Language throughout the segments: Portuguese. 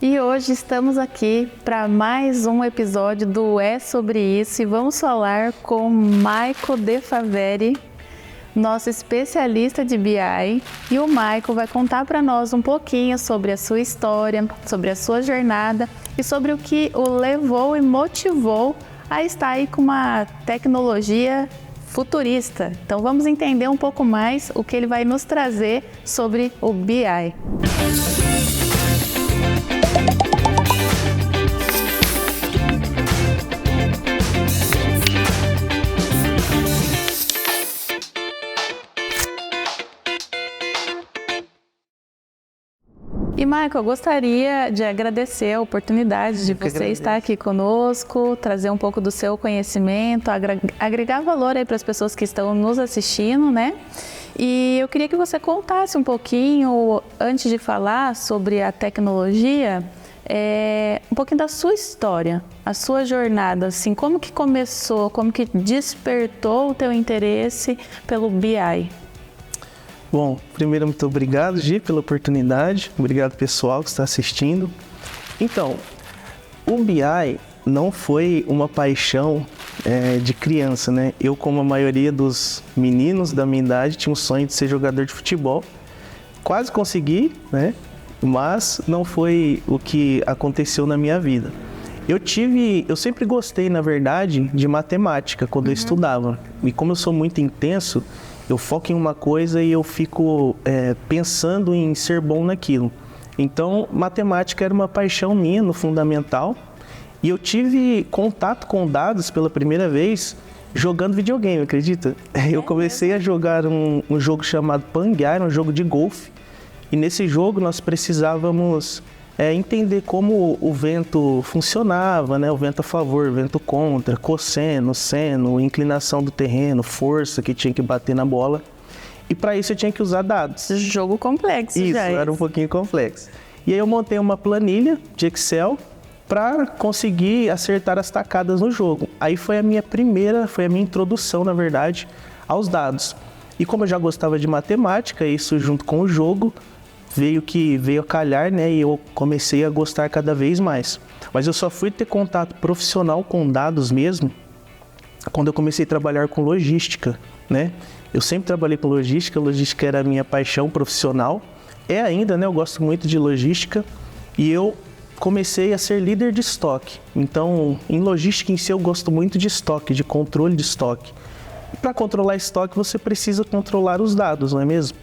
E hoje estamos aqui para mais um episódio do É Sobre Isso e vamos falar com Maico De Faveri, nosso especialista de BI. E o Maico vai contar para nós um pouquinho sobre a sua história, sobre a sua jornada e sobre o que o levou e motivou a estar aí com uma tecnologia futurista. Então vamos entender um pouco mais o que ele vai nos trazer sobre o BI. E, Maico, eu gostaria de agradecer a oportunidade de você estar aqui conosco, trazer um pouco do seu conhecimento, agregar valor aí para as pessoas que estão nos assistindo, né? E eu queria que você contasse um pouquinho, antes de falar sobre a tecnologia, um pouquinho da sua história, a sua jornada, assim, como que começou, como que despertou o teu interesse pelo BI? Bom, primeiro, muito obrigado, Gi, pela oportunidade. Obrigado, pessoal, que está assistindo. Então, o BI não foi uma paixão de criança, né? Eu, como a maioria dos meninos da minha idade, tinha um sonho de ser jogador de futebol. Quase consegui, né? Mas não foi o que aconteceu na minha vida. Eu sempre gostei, na verdade, de matemática quando eu estudava. E como eu sou muito intenso, eu foco em uma coisa e eu fico pensando em ser bom naquilo. Então, matemática era uma paixão minha no fundamental. E eu tive contato com dados pela primeira vez jogando videogame, acredita? Eu comecei a jogar um jogo chamado Pangueira, um jogo de golfe. E nesse jogo nós precisávamos entender como o vento funcionava, né? O vento a favor, o vento contra, cosseno, seno, inclinação do terreno, força que tinha que bater na bola. E para isso eu tinha que usar dados. Jogo complexo. Isso, já era um pouquinho complexo. E aí eu montei uma planilha de Excel para conseguir acertar as tacadas no jogo. Aí foi a minha introdução, na verdade, aos dados. E como eu já gostava de matemática, isso junto com o jogo, veio a calhar, né? E eu comecei a gostar cada vez mais. Mas eu só fui ter contato profissional com dados mesmo quando eu comecei a trabalhar com logística, né? Eu sempre trabalhei com logística era a minha paixão profissional. É ainda, né? Eu gosto muito de logística e eu comecei a ser líder de estoque. Então, em logística em si, eu gosto muito de estoque, de controle de estoque. E para controlar estoque, você precisa controlar os dados, não é mesmo?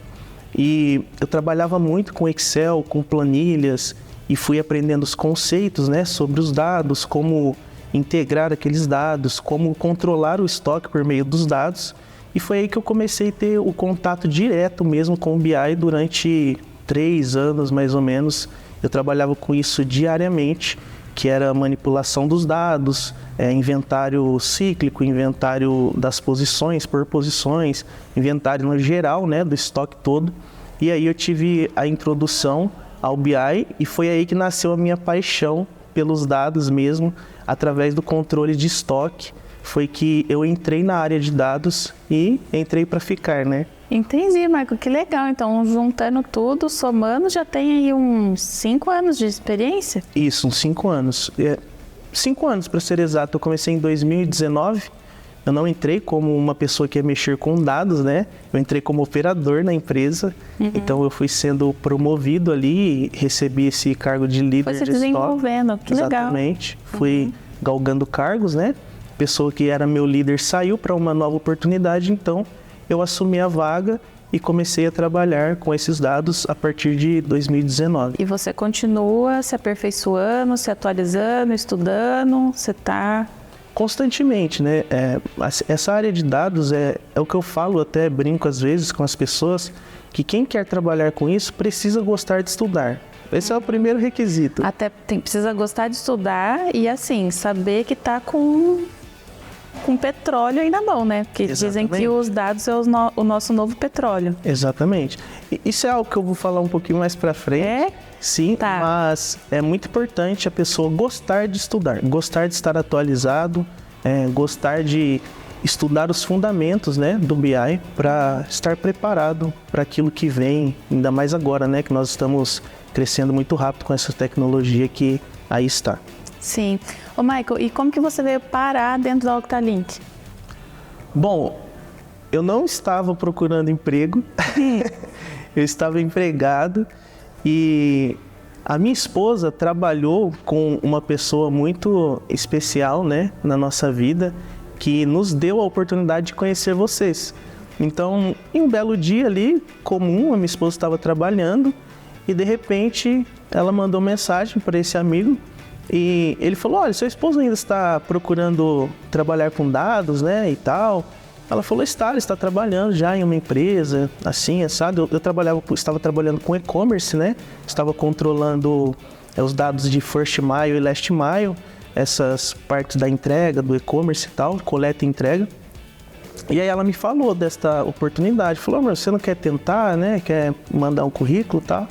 E eu trabalhava muito com Excel, com planilhas e fui aprendendo os conceitos, né, sobre os dados, como integrar aqueles dados, como controlar o estoque por meio dos dados. E foi aí que eu comecei a ter o contato direto mesmo com o BI durante 3 anos, mais ou menos. Eu trabalhava com isso diariamente, que era a manipulação dos dados, inventário cíclico, inventário das posições por posições, inventário no geral, né, do estoque todo. E aí eu tive a introdução ao BI e foi aí que nasceu a minha paixão pelos dados mesmo, através do controle de estoque. Foi que eu entrei na área de dados e entrei para ficar, né? Entendi, Maico, que legal. Então, juntando tudo, somando, já tem aí uns 5 anos de experiência? Isso, uns 5 anos. 5 anos, para ser exato. Eu comecei em 2019. Eu não entrei como uma pessoa que ia mexer com dados, né? Eu entrei como operador na empresa. Então, eu fui sendo promovido ali e recebi esse cargo de líder de estoque. Foi se desenvolvendo, que legal. Exatamente. Fui galgando cargos, né? A pessoa que era meu líder saiu para uma nova oportunidade, então eu assumi a vaga e comecei a trabalhar com esses dados a partir de 2019. E você continua se aperfeiçoando, se atualizando, estudando, você está... Constantemente, né? Essa área de dados é o que eu falo, até brinco às vezes com as pessoas, que quem quer trabalhar com isso precisa gostar de estudar. Esse é o primeiro requisito. Até precisa gostar de estudar e, assim, saber que está com petróleo aí na mão, né? Porque dizem que os dados é o nosso novo petróleo. Exatamente. Isso é algo que eu vou falar um pouquinho mais pra frente. Sim, tá. Mas é muito importante a pessoa gostar de estudar, gostar de estar atualizado, gostar de estudar os fundamentos, né, do BI para estar preparado para aquilo que vem, ainda mais agora, né, que nós estamos crescendo muito rápido com essa tecnologia que aí está. Sim. Ô Michael, e como que você veio parar dentro da Octalink? Bom, eu não estava procurando emprego, eu estava empregado e a minha esposa trabalhou com uma pessoa muito especial, né, na nossa vida, que nos deu a oportunidade de conhecer vocês. Então, em um belo dia ali, comum, a minha esposa estava trabalhando e de repente ela mandou mensagem para esse amigo e ele falou: olha, seu esposo ainda está procurando trabalhar com dados, né, e tal. Ela falou: ele está trabalhando já em uma empresa, assim, sabe? Eu estava trabalhando com e-commerce, né? Estava controlando os dados de First Mile e Last Mile, essas partes da entrega, do e-commerce e tal, coleta e entrega. E aí ela me falou desta oportunidade, falou: amor, você não quer tentar, né? Quer mandar um currículo e tal?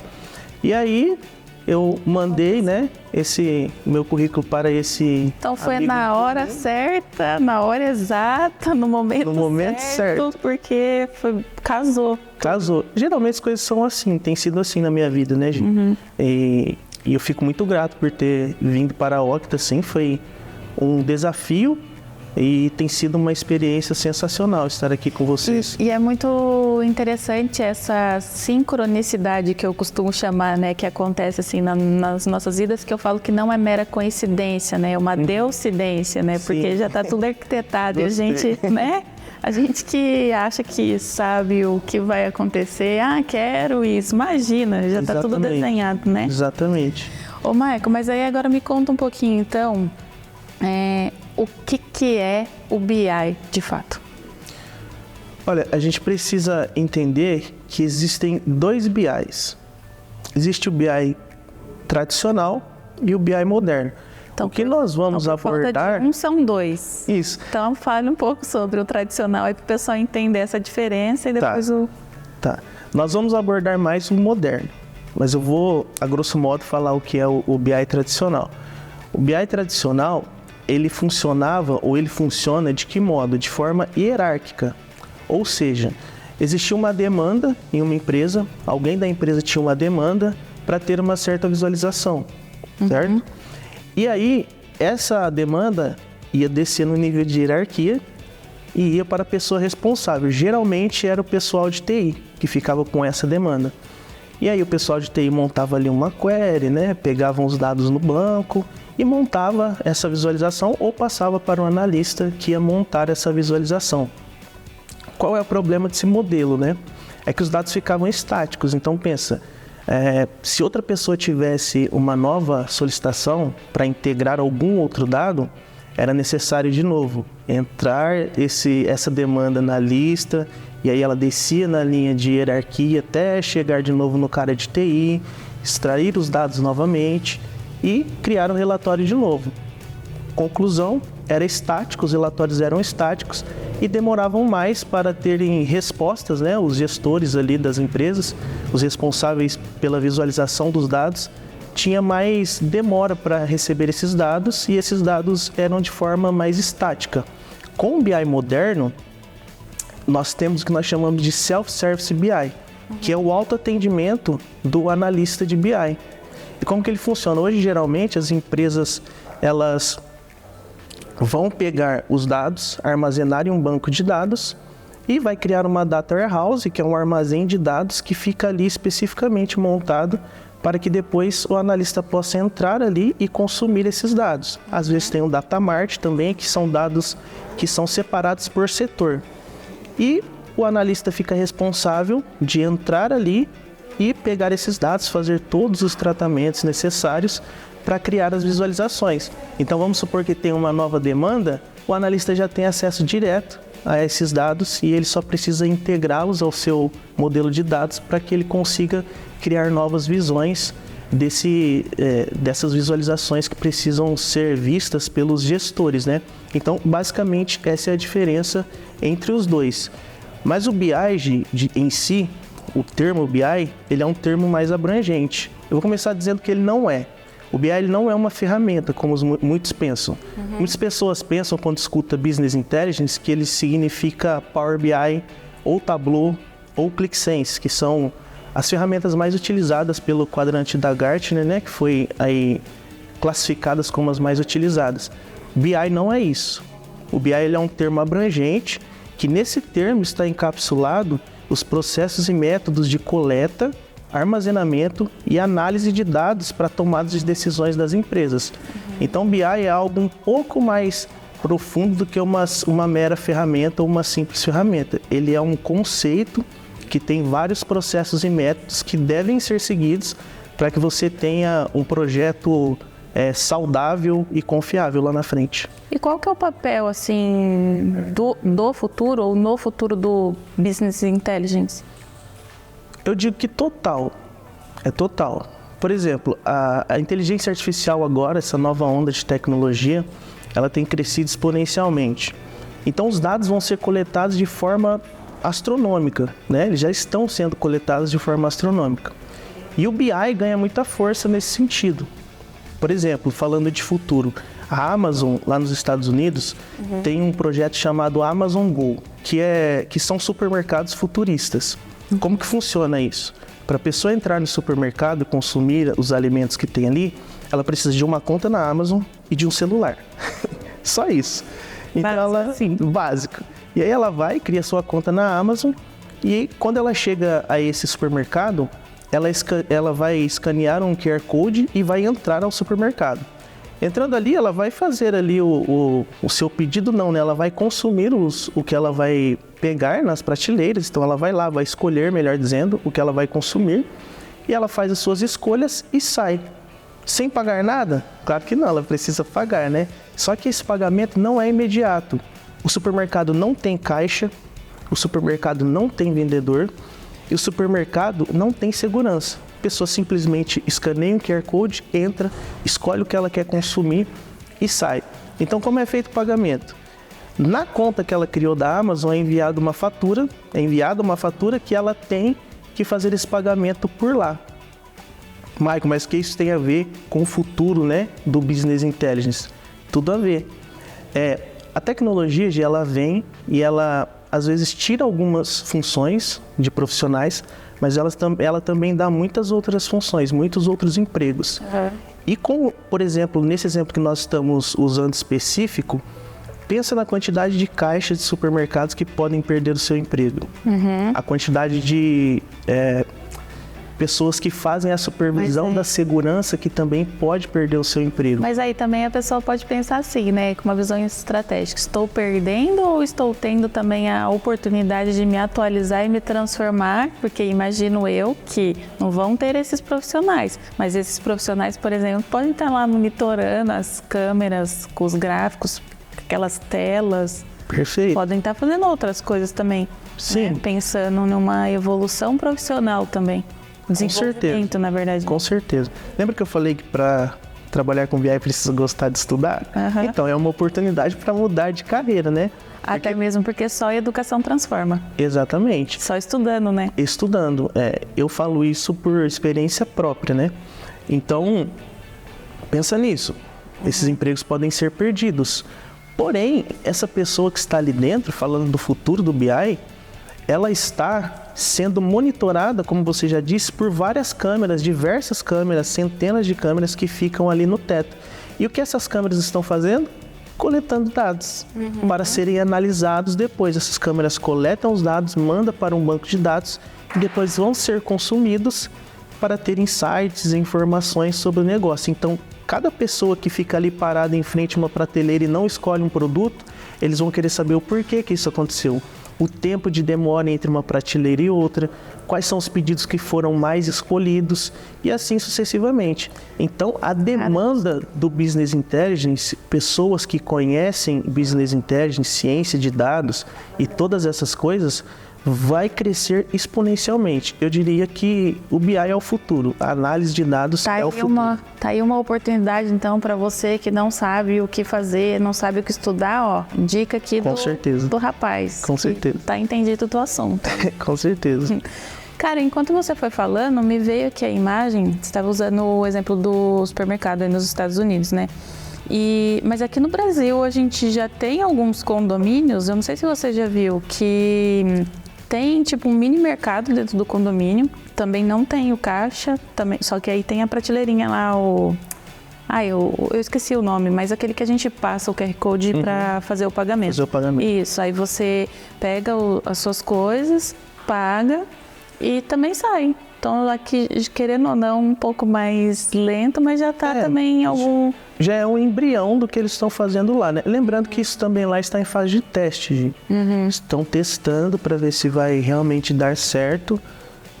E aí eu mandei, né, esse meu currículo para esse Então foi na hora certa, na hora exata, no momento certo, porque casou. Casou. Geralmente as coisas são assim, tem sido assim na minha vida, né, gente? Uhum. E eu fico muito grato por ter vindo para a Octa, assim, foi um desafio e tem sido uma experiência sensacional estar aqui com vocês. E é muito interessante essa sincronicidade que eu costumo chamar, né, que acontece assim nas nossas vidas, que eu falo que não é mera coincidência, né, é uma deucidência, né, porque Sim. já está tudo arquitetado e a gente, né, a gente que acha que sabe o que vai acontecer, quero isso, imagina, já está tudo desenhado, né? Exatamente. Ô, Michael, mas aí agora me conta um pouquinho, então, o que é o BI de fato? Olha, a gente precisa entender que existem dois BIs. Existe o BI tradicional e o BI moderno. Então, o que nós vamos abordar... São dois. Isso. Então, fale um pouco sobre o tradicional aí para o pessoal entender essa diferença e depois Tá. Nós vamos abordar mais o moderno, mas eu vou, a grosso modo, falar o que é o BI tradicional. O BI tradicional, ele funcionava ou ele funciona de que modo? De forma hierárquica. Ou seja, existia uma demanda em uma empresa, alguém da empresa tinha uma demanda para ter uma certa visualização, certo? E aí, essa demanda ia descer no nível de hierarquia e ia para a pessoa responsável. Geralmente era o pessoal de TI que ficava com essa demanda. E aí o pessoal de TI montava ali uma query, né? Pegavam os dados no banco e montava essa visualização ou passava para um analista que ia montar essa visualização. Qual é o problema desse modelo, né? É que os dados ficavam estáticos. Então pensa, se outra pessoa tivesse uma nova solicitação para integrar algum outro dado, era necessário de novo entrar essa demanda na lista e aí ela descia na linha de hierarquia até chegar de novo no cara de TI, extrair os dados novamente e criar um relatório de novo. Conclusão, era estático, os relatórios eram estáticos e demoravam mais para terem respostas, né? Os gestores ali das empresas, os responsáveis pela visualização dos dados, tinha mais demora para receber esses dados e esses dados eram de forma mais estática. Com o BI moderno, nós temos o que nós chamamos de Self-Service BI, que é o autoatendimento do analista de BI. E como que ele funciona? Hoje, geralmente, as empresas, elas vão pegar os dados, armazenar em um banco de dados e vai criar uma Data Warehouse, que é um armazém de dados que fica ali especificamente montado para que depois o analista possa entrar ali e consumir esses dados. Às vezes tem um Data Mart também, que são dados que são separados por setor. E o analista fica responsável de entrar ali e pegar esses dados, fazer todos os tratamentos necessários para criar as visualizações. Então vamos supor que tem uma nova demanda, o analista já tem acesso direto a esses dados e ele só precisa integrá-los ao seu modelo de dados para que ele consiga criar novas visões dessas visualizações que precisam ser vistas pelos gestores, né? Então, basicamente, essa é a diferença entre os dois. Mas o BI em si, o termo BI, ele é um termo mais abrangente. Eu vou começar dizendo que ele não é. O BI ele não é uma ferramenta, como muitos pensam. Muitas pessoas pensam, quando escuta Business Intelligence, que ele significa Power BI, ou Tableau, ou ClickSense, que são as ferramentas mais utilizadas pelo quadrante da Gartner, né, que foi aí classificadas como as mais utilizadas. BI não é isso. O BI ele é um termo abrangente, que nesse termo está encapsulado os processos e métodos de coleta, armazenamento e análise de dados para tomadas de decisões das empresas. Então, BI é algo um pouco mais profundo do que uma mera ferramenta ou uma simples ferramenta. Ele é um conceito que tem vários processos e métodos que devem ser seguidos para que você tenha um projeto saudável e confiável lá na frente. E qual que é o papel, assim, do futuro ou no futuro do Business Intelligence? Eu digo que total. É total. Por exemplo, a inteligência artificial agora, essa nova onda de tecnologia, ela tem crescido exponencialmente. Então, os dados vão ser coletados de forma astronômica, né? Eles já estão sendo coletados de forma astronômica. E o BI ganha muita força nesse sentido. Por exemplo, falando de futuro, a Amazon, lá nos Estados Unidos, tem um projeto chamado Amazon Go, que são supermercados futuristas. Como que funciona isso? Para a pessoa entrar no supermercado e consumir os alimentos que tem ali, ela precisa de uma conta na Amazon e de um celular. Só isso. Então, básico. E aí ela vai, cria sua conta na Amazon e quando ela chega a esse supermercado, ela vai escanear um QR Code e vai entrar ao supermercado. Entrando ali, ela vai fazer ali o seu pedido, não, né? Ela vai consumir o que ela vai pegar nas prateleiras. Então, ela vai lá, vai escolher, melhor dizendo, o que ela vai consumir. E ela faz as suas escolhas e sai. Sem pagar nada? Claro que não, ela precisa pagar, né? Só que esse pagamento não é imediato. O supermercado não tem caixa, o supermercado não tem vendedor e o supermercado não tem segurança. A pessoa simplesmente escaneia um QR Code, entra, escolhe o que ela quer consumir e sai. Então, como é feito o pagamento? Na conta que ela criou da Amazon é enviada uma fatura que ela tem que fazer esse pagamento por lá. Maicon, mas o que isso tem a ver com o futuro, né, do Business Intelligence? Tudo a ver. A tecnologia, ela vem e ela, às vezes, tira algumas funções de profissionais, mas ela também dá muitas outras funções, muitos outros empregos. E como, por exemplo, nesse exemplo que nós estamos usando específico, pensa na quantidade de caixas de supermercados que podem perder o seu emprego. A quantidade de pessoas que fazem a supervisão da segurança que também pode perder o seu emprego. Mas aí também a pessoa pode pensar assim, né, com uma visão estratégica. Estou perdendo ou estou tendo também a oportunidade de me atualizar e me transformar? Porque imagino eu que não vão ter esses profissionais, mas esses profissionais, por exemplo, podem estar lá monitorando as câmeras com os gráficos, aquelas telas. Perfeito. Podem estar fazendo outras coisas também. Sim. Né? Pensando numa evolução profissional também. Desenvolvimento, na verdade. Com certeza. Lembra que eu falei que para trabalhar com BI precisa gostar de estudar? Então, é uma oportunidade para mudar de carreira, né? Até mesmo porque só a educação transforma. Exatamente. Só estudando, né? Estudando. Eu falo isso por experiência própria, né? Então, pensa nisso. Esses empregos podem ser perdidos. Porém, essa pessoa que está ali dentro, falando do futuro do BI, ela está sendo monitorada, como você já disse, por várias câmeras, diversas câmeras, centenas de câmeras que ficam ali no teto. E o que essas câmeras estão fazendo? Coletando dados para serem analisados depois. Essas câmeras coletam os dados, mandam para um banco de dados e depois vão ser consumidos para ter insights e informações sobre o negócio. Então, cada pessoa que fica ali parada em frente a uma prateleira e não escolhe um produto, eles vão querer saber o porquê que isso aconteceu. O tempo de demora entre uma prateleira e outra, quais são os pedidos que foram mais escolhidos e assim sucessivamente. Então, a demanda do Business Intelligence, pessoas que conhecem Business Intelligence, ciência de dados e todas essas coisas, vai crescer exponencialmente. Eu diria que o BI é o futuro, a análise de dados é o futuro. Tá aí uma oportunidade, então, para você que não sabe o que fazer, não sabe o que estudar, ó, dica aqui Com certeza. do rapaz. Com certeza. Tá entendido do assunto. Com certeza. Cara, enquanto você foi falando, me veio aqui a imagem, você estava usando o exemplo do supermercado aí nos Estados Unidos, né? Mas aqui no Brasil a gente já tem alguns condomínios, eu não sei se você já viu, que tem tipo um mini mercado dentro do condomínio, também não tem o caixa, também, só que aí tem a prateleirinha lá, eu esqueci o nome, mas aquele que a gente passa o QR Code para fazer o pagamento. Fazer o pagamento. Isso, aí você pega as suas coisas, paga e também sai. Então, aqui, querendo ou não, um pouco mais lento, mas já está também algum... Já é um embrião do que eles estão fazendo lá, né? Lembrando que isso também lá está em fase de teste, gente. Estão testando para ver se vai realmente dar certo.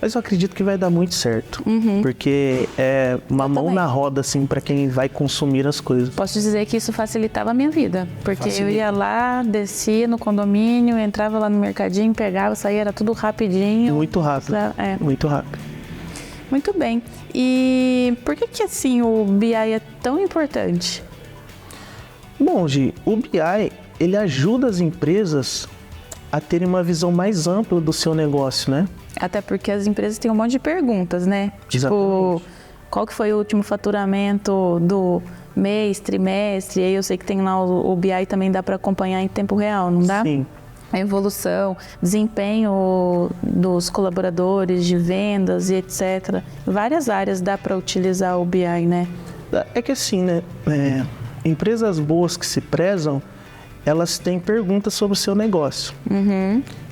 Mas eu acredito que vai dar muito certo, porque é uma mão na roda, assim, para quem vai consumir as coisas. Posso dizer que isso facilitava a minha vida, porque eu ia lá, descia no condomínio, entrava lá no mercadinho, pegava, saía, era tudo rapidinho. Muito rápido, muito rápido. Muito bem. E por que assim o BI é tão importante? Bom, Gi, o BI, ele ajuda as empresas a terem uma visão mais ampla do seu negócio, né? Até porque as empresas têm um monte de perguntas, né? Exatamente. Tipo, qual que foi o último faturamento do mês, trimestre? E aí eu sei que tem lá o BI também dá para acompanhar em tempo real, não dá? Sim. A evolução, desempenho dos colaboradores, de vendas e etc. Várias áreas dá para utilizar o BI, né? É que assim, né? Empresas boas que se prezam, elas têm perguntas sobre o seu negócio.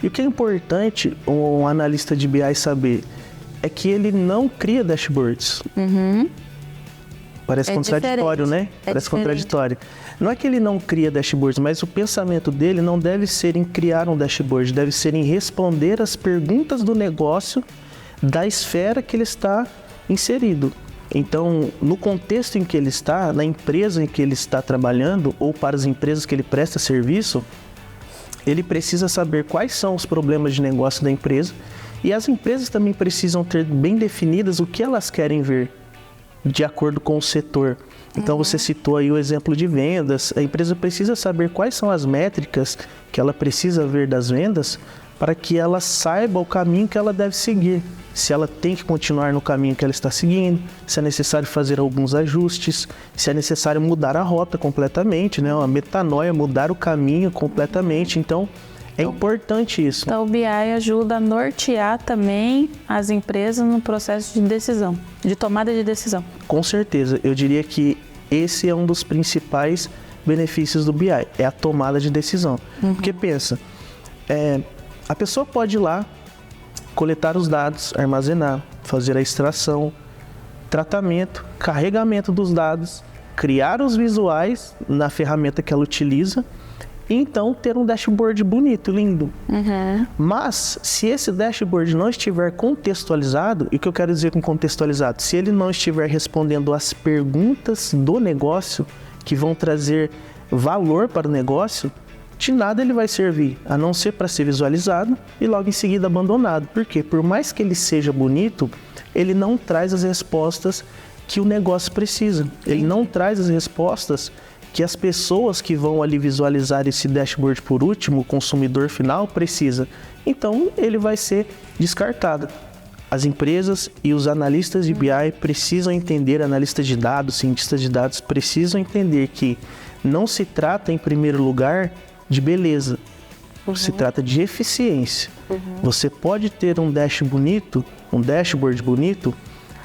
E o que é importante um analista de BI saber é que ele não cria dashboards. Parece contraditório, né? Parece contraditório. Não é que ele não cria dashboards, mas o pensamento dele não deve ser em criar um dashboard, deve ser em responder as perguntas do negócio da esfera que ele está inserido. Então, no contexto em que ele está, na empresa em que ele está trabalhando, ou para as empresas que ele presta serviço, ele precisa saber quais são os problemas de negócio da empresa, e as empresas também precisam ter bem definidas o que elas querem ver, de acordo com o setor. Então, você citou aí o exemplo de vendas, a empresa precisa saber quais são as métricas que ela precisa ver das vendas, para que ela saiba o caminho que ela deve seguir. Se ela tem que continuar no caminho que ela está seguindo, se é necessário fazer alguns ajustes, se é necessário mudar a rota completamente, né? Uma metanoia, mudar o caminho completamente. Então, é importante isso. Então, o BI ajuda a nortear também as empresas no processo de decisão, de tomada de decisão. Com certeza. Eu diria que esse é um dos principais benefícios do BI, é a tomada de decisão. Porque pensa, a pessoa pode ir lá, coletar os dados, armazenar, fazer a extração, tratamento, carregamento dos dados, criar os visuais na ferramenta que ela utiliza e então ter um dashboard bonito, lindo. Mas se esse dashboard não estiver contextualizado, e o que eu quero dizer com contextualizado? Se ele não estiver respondendo às perguntas do negócio que vão trazer valor para o negócio, de nada ele vai servir, a não ser para ser visualizado e logo em seguida abandonado. Por quê? Por mais que ele seja bonito, ele não traz as respostas que o negócio precisa. Ele não traz as respostas que as pessoas que vão ali visualizar esse dashboard por último, o consumidor final, precisa. Então, ele vai ser descartado. As empresas e os analistas de BI precisam entender, analistas de dados, cientistas de dados, precisam entender que não se trata, em primeiro lugar, de beleza. Se trata de eficiência. Você pode ter um dashboard bonito,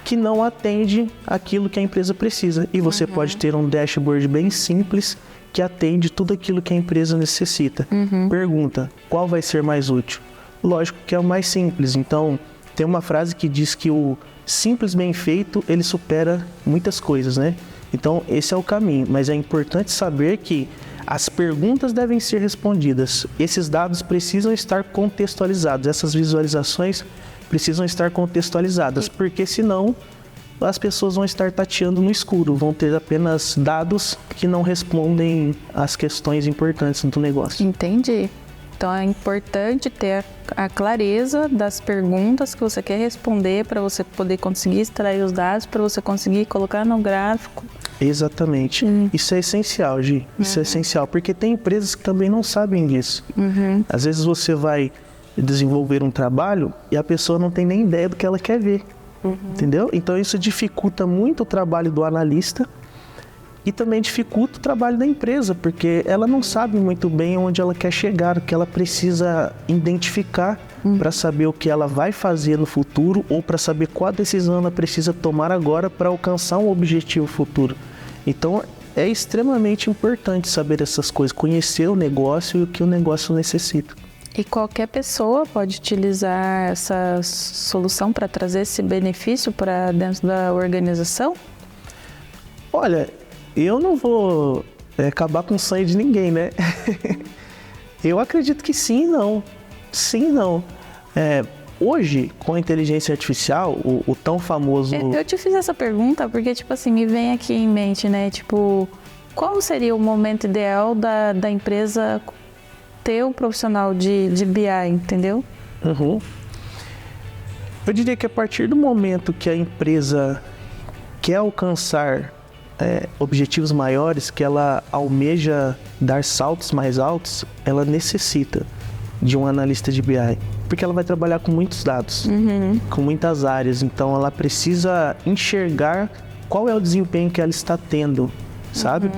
que não atende aquilo que a empresa precisa. E você pode ter um dashboard bem simples, que atende tudo aquilo que a empresa necessita. Pergunta, qual vai ser mais útil? Lógico que é o mais simples. Então, tem uma frase que diz que o simples bem feito, ele supera muitas coisas, né? Então, esse é o caminho. Mas é importante saber que as perguntas devem ser respondidas. Esses dados precisam estar contextualizados. Essas visualizações precisam estar contextualizadas, porque senão as pessoas vão estar tateando no escuro, vão ter apenas dados que não respondem às questões importantes do negócio. Entendi. Então é importante ter a clareza das perguntas que você quer responder para você poder conseguir extrair os dados, para você conseguir colocar no gráfico. Exatamente. Isso é essencial, Gi. Isso é essencial, porque tem empresas que também não sabem disso. Às vezes você vai desenvolver um trabalho e a pessoa não tem nem ideia do que ela quer ver, entendeu? Então isso dificulta muito o trabalho do analista e também dificulta o trabalho da empresa, porque ela não sabe muito bem onde ela quer chegar, o que ela precisa identificar para saber o que ela vai fazer no futuro ou para saber qual decisão ela precisa tomar agora para alcançar um objetivo futuro. Então, é extremamente importante saber essas coisas, conhecer o negócio e o que o negócio necessita. E qualquer pessoa pode utilizar essa solução para trazer esse benefício para dentro da organização? Olha, eu não vou acabar com o sonho de ninguém, né? Eu acredito que sim e não. Sim e não. Hoje, com a inteligência artificial, o tão famoso... Eu te fiz essa pergunta porque, tipo assim, me vem aqui em mente, né? Tipo, qual seria o momento ideal da empresa ter um profissional de BI, entendeu? Uhum. Eu diria que a partir do momento que a empresa quer alcançar objetivos maiores, que ela almeja dar saltos mais altos, ela necessita de um analista de BI, porque ela vai trabalhar com muitos dados, com muitas áreas, então ela precisa enxergar qual é o desempenho que ela está tendo, sabe?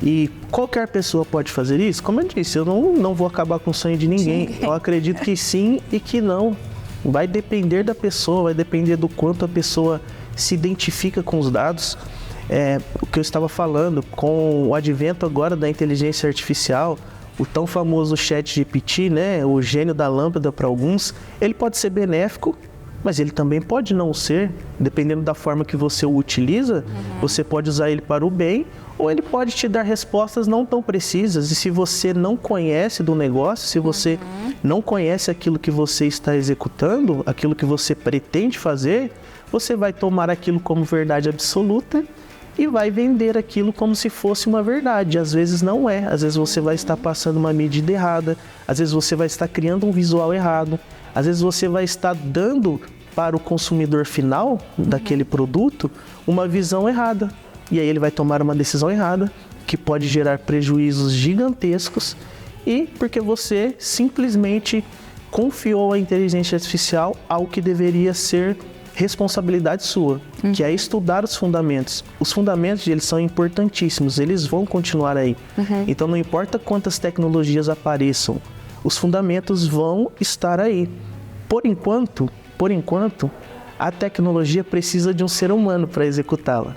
E qualquer pessoa pode fazer isso? Como eu disse, eu não vou acabar com o sonho de ninguém. Eu acredito que sim e que não. Vai depender da pessoa, vai depender do quanto a pessoa se identifica com os dados. O que eu estava falando, com o advento agora da inteligência artificial, o tão famoso ChatGPT, né, o gênio da lâmpada para alguns, ele pode ser benéfico, mas ele também pode não ser, dependendo da forma que você o utiliza. Você pode usar ele para o bem, ou ele pode te dar respostas não tão precisas. E se você não conhece do negócio, se você não conhece aquilo que você está executando, aquilo que você pretende fazer, você vai tomar aquilo como verdade absoluta e vai vender aquilo como se fosse uma verdade. Às vezes não é, às vezes você vai estar passando uma medida errada, às vezes você vai estar criando um visual errado, às vezes você vai estar dando para o consumidor final daquele produto uma visão errada. E aí ele vai tomar uma decisão errada, que pode gerar prejuízos gigantescos, e porque você simplesmente confiou à inteligência artificial algo que deveria ser responsabilidade sua, que é estudar os fundamentos. Os fundamentos, eles são importantíssimos, eles vão continuar aí. Então não importa quantas tecnologias apareçam, os fundamentos vão estar aí. Por enquanto, a tecnologia precisa de um ser humano para executá-la.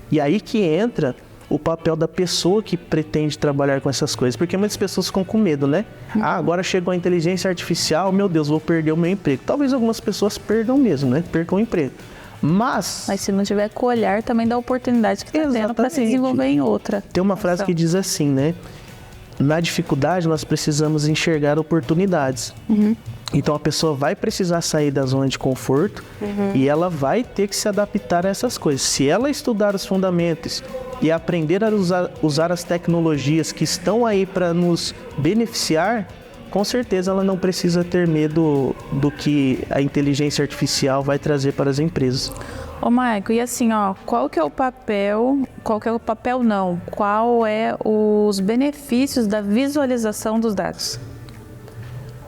E aí que entra o papel da pessoa que pretende trabalhar com essas coisas. Porque muitas pessoas ficam com medo, né? Agora chegou a inteligência artificial, meu Deus, vou perder o meu emprego. Talvez algumas pessoas perdam mesmo, né? Percam o emprego. Mas se não tiver com olhar, também dá oportunidade que está tendo para se desenvolver em outra. Tem uma frase que diz assim, né? Na dificuldade, nós precisamos enxergar oportunidades. Então a pessoa vai precisar sair da zona de conforto e ela vai ter que se adaptar a essas coisas. Se ela estudar os fundamentos e aprender a usar as tecnologias que estão aí para nos beneficiar, com certeza ela não precisa ter medo do que a inteligência artificial vai trazer para as empresas. Ô Maico, e assim, qual é os benefícios da visualização dos dados?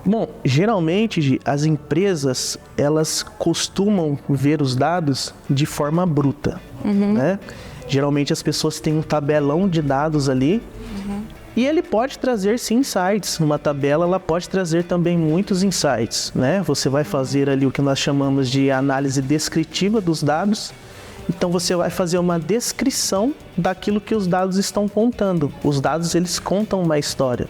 Bom, geralmente as empresas, elas costumam ver os dados de forma bruta, né? Geralmente as pessoas têm um tabelão de dados ali, e ele pode trazer sim insights. Uma tabela, ela pode trazer também muitos insights, né? Você vai fazer ali o que nós chamamos de análise descritiva dos dados. Então você vai fazer uma descrição daquilo que os dados estão contando. Os dados, eles contam uma história.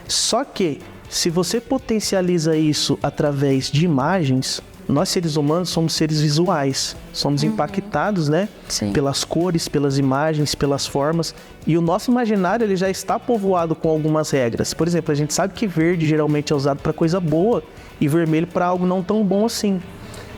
Só que se você potencializa isso através de imagens, nós seres humanos somos seres visuais, somos impactados, né? Sim. Pelas cores, pelas imagens, pelas formas, e o nosso imaginário, ele já está povoado com algumas regras. Por exemplo, a gente sabe que verde geralmente é usado para coisa boa e vermelho para algo não tão bom assim.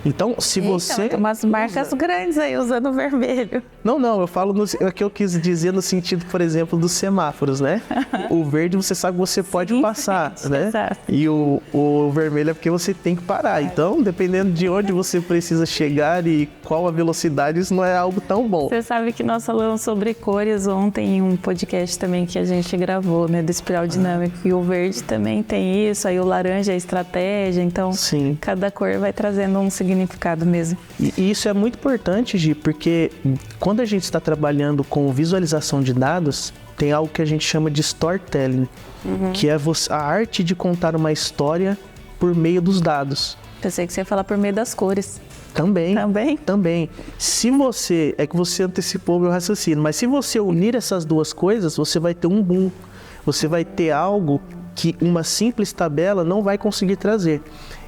Então, se você... Tem umas marcas grandes aí usando vermelho. Não, eu falo o que eu quis dizer no sentido, por exemplo, dos semáforos, né? O verde você sabe que você pode passar, né? Exato. E o vermelho é porque você tem que parar. Então, dependendo de onde você precisa chegar e qual a velocidade, isso não é algo tão bom. Você sabe que nós falamos sobre cores ontem em um podcast também que a gente gravou, né? Do espiral dinâmico. E o verde também tem isso, aí o laranja é estratégia. Então, Sim. Cada cor vai trazendo um significado mesmo. E isso é muito importante, Gi, porque quando a gente está trabalhando com visualização de dados, tem algo que a gente chama de storytelling, que é a arte de contar uma história por meio dos dados. Pensei que você ia falar por meio das cores. Também. Também? Se você... É que você antecipou o meu raciocínio, mas se você unir essas duas coisas, você vai ter um boom. Você vai ter algo que uma simples tabela não vai conseguir trazer.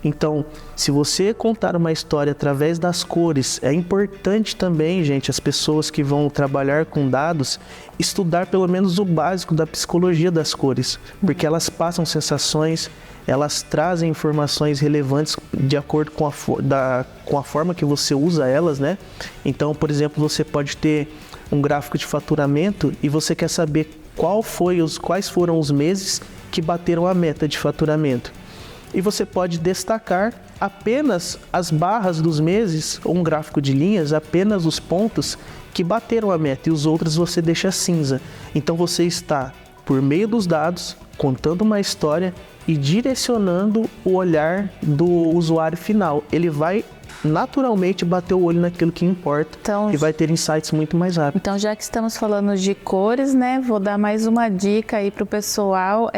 Então, se você contar uma história através das cores, é importante também, gente, as pessoas que vão trabalhar com dados, estudar pelo menos o básico da psicologia das cores, porque elas passam sensações, elas trazem informações relevantes de acordo com a forma que você usa elas, né? Então, por exemplo, você pode ter um gráfico de faturamento e você quer saber quais foram os meses que bateram a meta de faturamento. E você pode destacar apenas as barras dos meses, ou um gráfico de linhas, apenas os pontos que bateram a meta, e os outros você deixa cinza. Então você está, por meio dos dados, contando uma história e direcionando o olhar do usuário final. Ele vai naturalmente bater o olho naquilo que importa, e vai ter insights muito mais rápido. Então, já que estamos falando de cores, né, vou dar mais uma dica aí para o pessoal,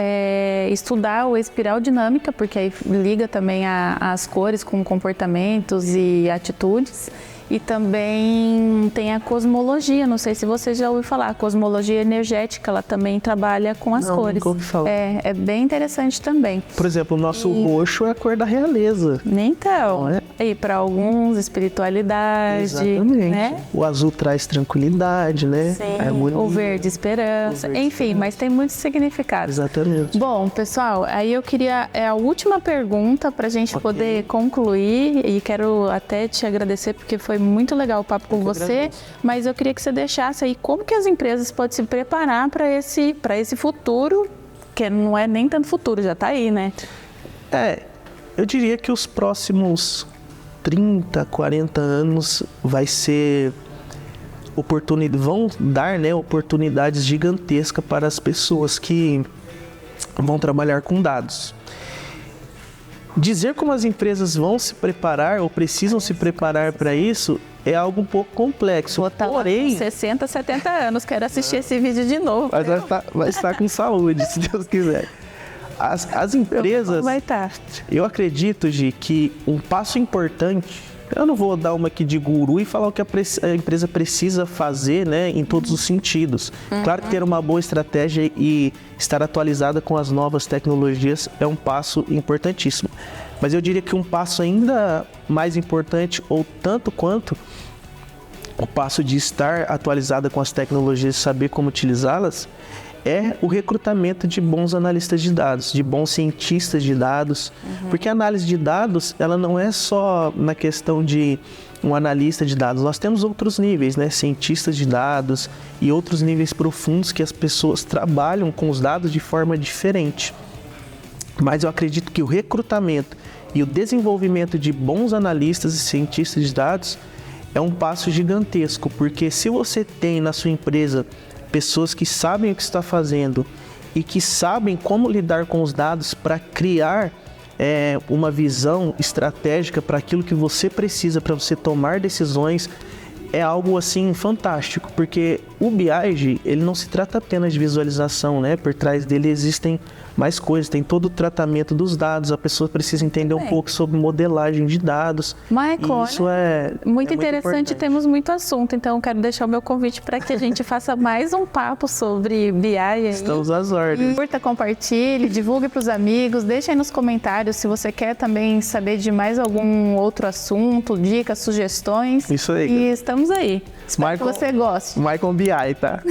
estudar o espiral dinâmica, porque aí liga também as cores com comportamentos e atitudes. E também tem a cosmologia, não sei se você já ouviu falar, a cosmologia energética, ela também trabalha com as cores. Nunca ouvi falar. É bem interessante também. Por exemplo, o nosso roxo é a cor da realeza. Então, Não é? E para alguns, espiritualidade. Exatamente. Né? O azul traz tranquilidade, né? Sim, Harmonia. o verde, esperança. Enfim, mas tem muitos significados. Exatamente. Bom, pessoal, aí eu queria... É a última pergunta para a gente poder concluir. E quero até te agradecer, porque foi muito legal o papo com você. Agradeço. Mas eu queria que você deixasse aí como que as empresas podem se preparar para esse futuro, que não é nem tanto futuro, já está aí, né? Eu diria que os próximos 30, 40 anos vão dar, né, oportunidades gigantescas para as pessoas que vão trabalhar com dados. Dizer como as empresas vão se preparar ou precisam se preparar para isso é algo um pouco complexo. Porém, com 60, 70 anos, quero assistir esse vídeo de novo. Mas vai estar com saúde, se Deus quiser. As empresas... Vai estar. Eu acredito, Gi, que um passo importante... Eu não vou dar uma aqui de guru e falar o que a empresa precisa fazer, né, em todos os sentidos. Claro que ter uma boa estratégia e estar atualizada com as novas tecnologias é um passo importantíssimo. Mas eu diria que um passo ainda mais importante, ou tanto quanto o passo de estar atualizada com as tecnologias e saber como utilizá-las, é o recrutamento de bons analistas de dados, de bons cientistas de dados, porque a análise de dados, ela não é só na questão de um analista de dados, nós temos outros níveis, né? Cientistas de dados e outros níveis profundos que as pessoas trabalham com os dados de forma diferente. Mas eu acredito que o recrutamento e o desenvolvimento de bons analistas e cientistas de dados é um passo gigantesco, porque se você tem na sua empresa pessoas que sabem o que está fazendo e que sabem como lidar com os dados para criar uma visão estratégica para aquilo que você precisa para você tomar decisões, é algo assim fantástico, porque o BI, ele não se trata apenas de visualização, né? Por trás dele existem mais coisas, tem todo o tratamento dos dados, a pessoa precisa entender um pouco sobre modelagem de dados. Michael, isso é muito é interessante, importante. Temos muito assunto, então quero deixar o meu convite para que a gente faça mais um papo sobre BI aí. Estamos às ordens. Curta, compartilhe, divulgue para os amigos, deixe aí nos comentários se você quer também saber de mais algum outro assunto, dicas, sugestões. Isso aí. E estamos aí. Espero que você goste. Michael BI, tá?